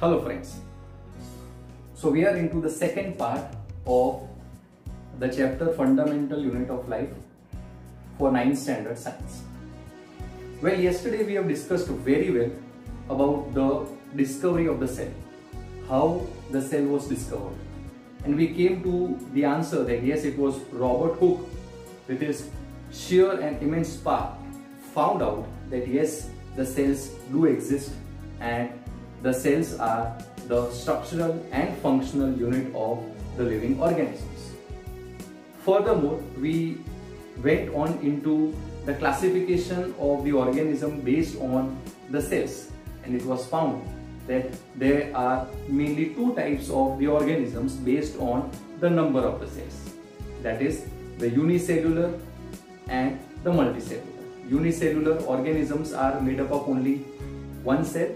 Hello friends. So we are into the second part of the chapter Fundamental Unit of Life for 9th Standard Science. Well, yesterday we have discussed very well about the discovery of the cell, how the cell was discovered, and we came to the answer that yes, it was Robert Hooke with his sheer and immense spark found out that yes, the cells do exist and the cells are the structural and functional unit of the living organisms. Furthermore, we went on into the classification of the organism based on the cells, and it was found that there are mainly two types of the organisms based on the number of the cells, that is the unicellular and the multicellular. Unicellular organisms are made up of only one cell,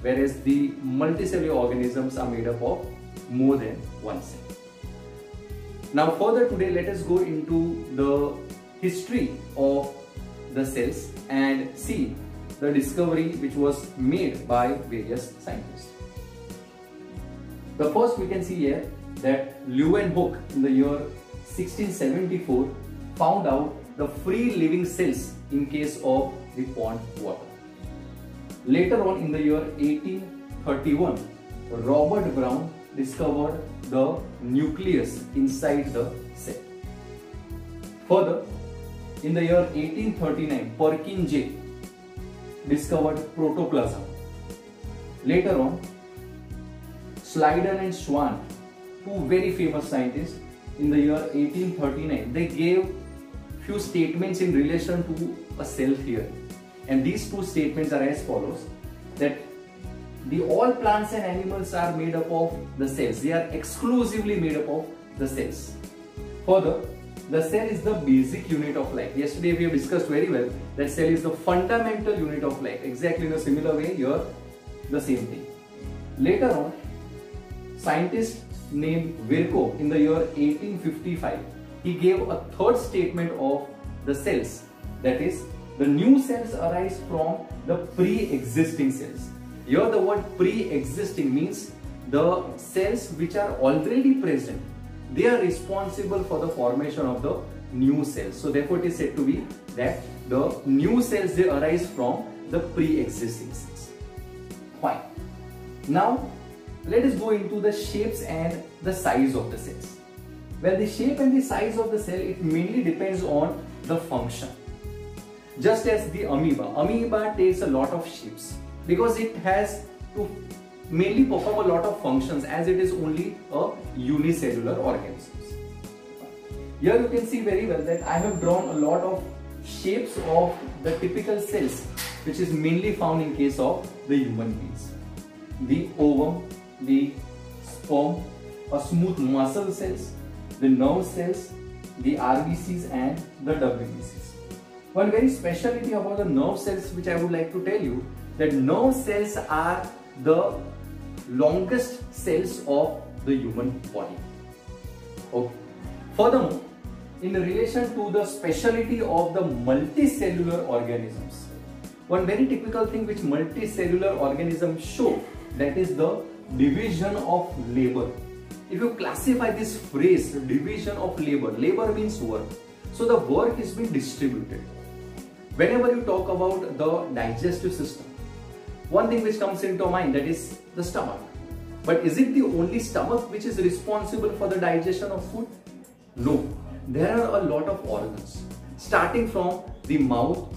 whereas the multicellular organisms are made up of more than one cell. Now further today, let us go into the history of the cells and see the discovery which was made by various scientists. The first we can see here that Leeuwenhoek in the year 1674 found out the free living cells in case of the pond water. Later on in the year 1831, Robert Brown discovered the nucleus inside the cell. Further, in the year 1839, Perkin J discovered protoplasm. Later on, Schleiden and Schwann, two very famous scientists, in the year 1839, they gave few statements in relation to a cell theory, and these two statements are as follows: that all plants and animals are made up of the cells, they are exclusively made up of the cells. Further, the cell is the basic unit of life. Yesterday we have discussed very well that cell is the fundamental unit of life. Exactly in a similar way here, the same thing. Later on, scientist named Virchow in the year 1855, he gave a third statement of the cells, that is, the new cells arise from the pre-existing cells. Here the word pre-existing means the cells which are already present, they are responsible for the formation of the new cells. So therefore it is said to be that the new cells, they arise from the pre-existing cells. Fine. Now let us go into the shapes and the size of the cells. Well, the shape and the size of the cell, it mainly depends on the function. Just as the amoeba takes a lot of shapes because it has to mainly perform a lot of functions as it is only a unicellular organism. Here you can see very well that I have drawn a lot of shapes of the typical cells which is mainly found in case of the human beings. The ovum, the sperm, a smooth muscle cells, the nerve cells, the RBCs and the WBCs. One very specialty about the nerve cells which I would like to tell you, that nerve cells are the longest cells of the human body. Okay. Furthermore, in relation to the specialty of the multicellular organisms, one very typical thing which multicellular organisms show, that is the division of labor. If you classify this phrase, division of labor, labor means work. So the work is being distributed. Whenever you talk about the digestive system, one thing which comes into mind, that is the stomach. But is it the only stomach which is responsible for the digestion of food? No. There are a lot of organs, starting from the mouth,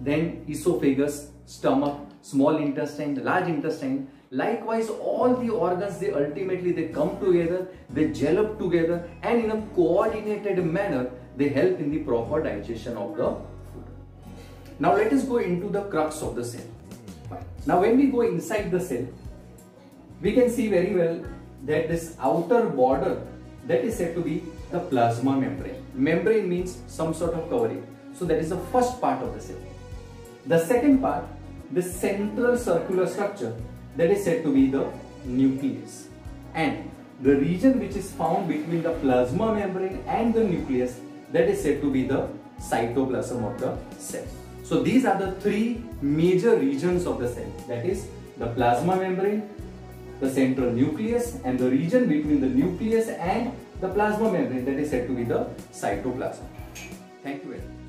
then esophagus, stomach, small intestine, large intestine. Likewise, all the organs, they ultimately come together, they gel up together, and in a coordinated manner, they help in the proper digestion of the food. Now let us go into the crux of the cell. Now when we go inside the cell, we can see very well that this outer border, that is said to be the plasma membrane. Membrane means some sort of covering. So that is the first part of the cell. The second part, the central circular structure, that is said to be the nucleus, and the region which is found between the plasma membrane and the nucleus, that is said to be the cytoplasm of the cell. So these are the three major regions of the cell, that is the plasma membrane, the central nucleus, and the region between the nucleus and the plasma membrane, that is said to be the cytoplasm. Thank you very much.